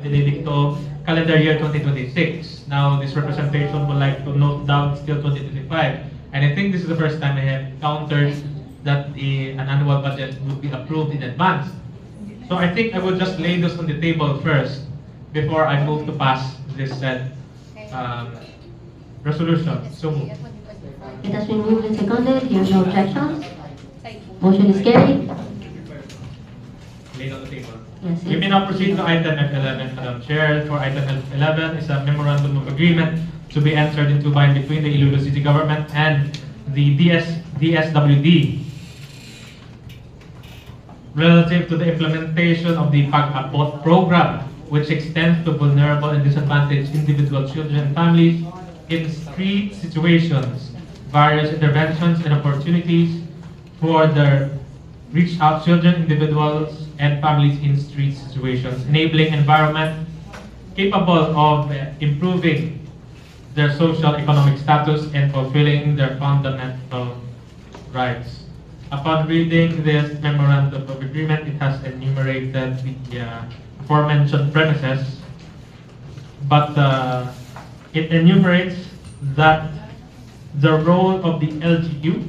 Benedicto calendar year 2026. Now, this representation would like to note down still 2025. And I think this is the first time I have encountered that an annual budget would be approved in advance. So I think I would just lay this on the table first before I move to pass this said um, resolution. So moved. It has been moved and seconded. Hearing no objections. Motion is carried. Laid on the table. Yes, We may now proceed to item F11, Madam Chair. For item F11 is a memorandum of agreement to be entered into by and between the Iloilo City Government and the DSWD relative to the implementation of the Pag-Abot program, which extends to vulnerable and disadvantaged individual children and families in street situations, various interventions and opportunities for the reach out children, individuals, and families in street situations, enabling environment capable of improving their social economic status and fulfilling their fundamental rights. Upon reading this memorandum of agreement, it has enumerated the aforementioned premises, but it enumerates that the role of the LGU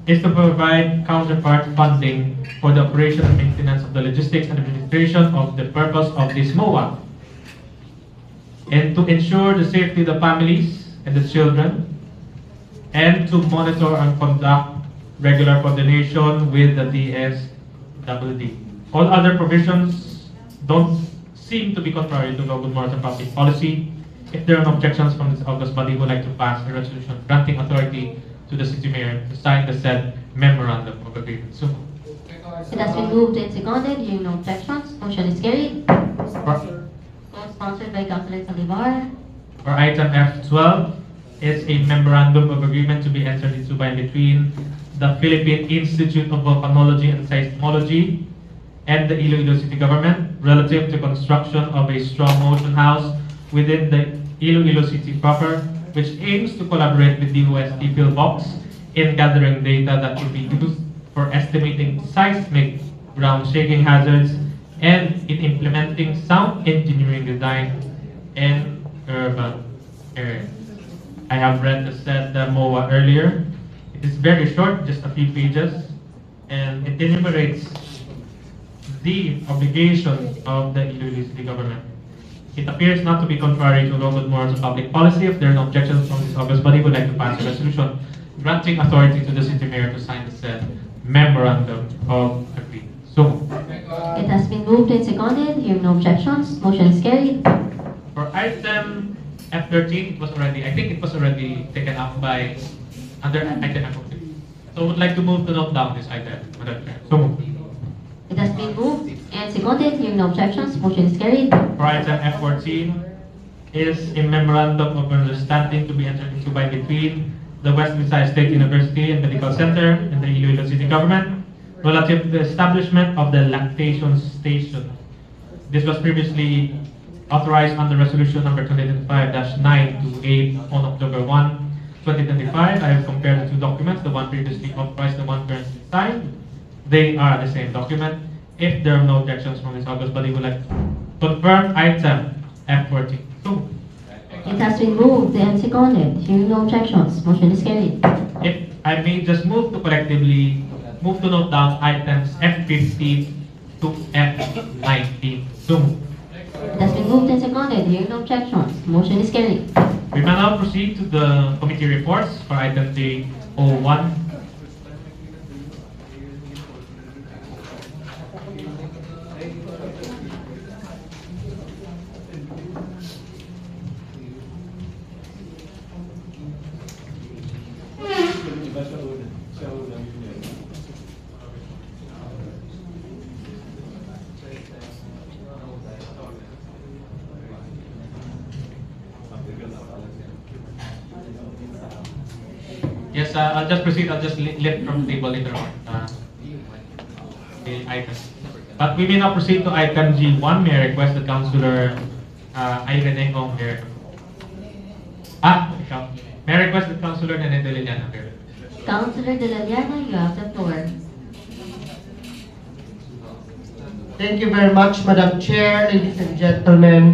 is to provide counterpart funding for the operation and maintenance of the logistics and administration of the purpose of this MOA, and to ensure the safety of the families and the children, and to monitor and conduct regular coordination with the DSWD. All other provisions don't seem to be contrary to the good morals and public policy. If there are no objections from this August body, we would like to pass a resolution granting authority to the city mayor to sign the said memorandum of agreement. So, It has been moved and seconded. Hearing no objections. Motion is carried. Co-sponsored by Councilor Salivar. for item F12 is a memorandum of agreement to be entered into by and between the Philippine Institute of Volcanology and Seismology and the Iloilo City Government relative to construction of a strong motion house within the Iloilo City proper, which aims to collaborate with the UST Philbox in gathering data that will be used for estimating seismic ground shaking hazards and in implementing sound engineering design in urban areas. I have read the said MOA earlier. It is very short, just a few pages, and it enumerates the obligations of the Iloilo City Government. It appears not to be contrary to law, good morals, and public policy. If there are no objections from this August body, we would like to pass a resolution granting authority to the city mayor to sign the said memorandum of agreement. So, It has been moved and seconded. Hearing no objections. Motion is carried. for item F13, it was already, I think it was already taken up by under item F14. So, would like to move to note down this item, Madam Chair. So, moved. It has been moved and seconded. Hearing no objections. Motion is carried. For item F14 is a memorandum of understanding to be entered into by between the West Visayas State University and Medical Center and the Iloilo City Government relative to the establishment of the lactation station. This was previously authorized under Resolution number 2025-928 on October 1, 2025. I have compared the two documents, the one previously authorized, the one currently signed. They are the same document. If there are no objections from this August body, we would like to confirm item F14. So, It has been moved and seconded. Hearing no objections. Motion is carried. if I may just move to collectively move to note down items F15 to F19. So, It has been moved and seconded. Hearing no objections. Motion is carried. we may now proceed to the committee reports for item 301. Yes, I'll just proceed. I'll just lift from the table later on the items. But we may now proceed to item G1. May I request the Councilor Irene Ong here. Ikaw. May I request the Councilor Nene de Liliana here. Councilor De La Llana, you have the floor. Thank you very much, Madam Chair, ladies and gentlemen.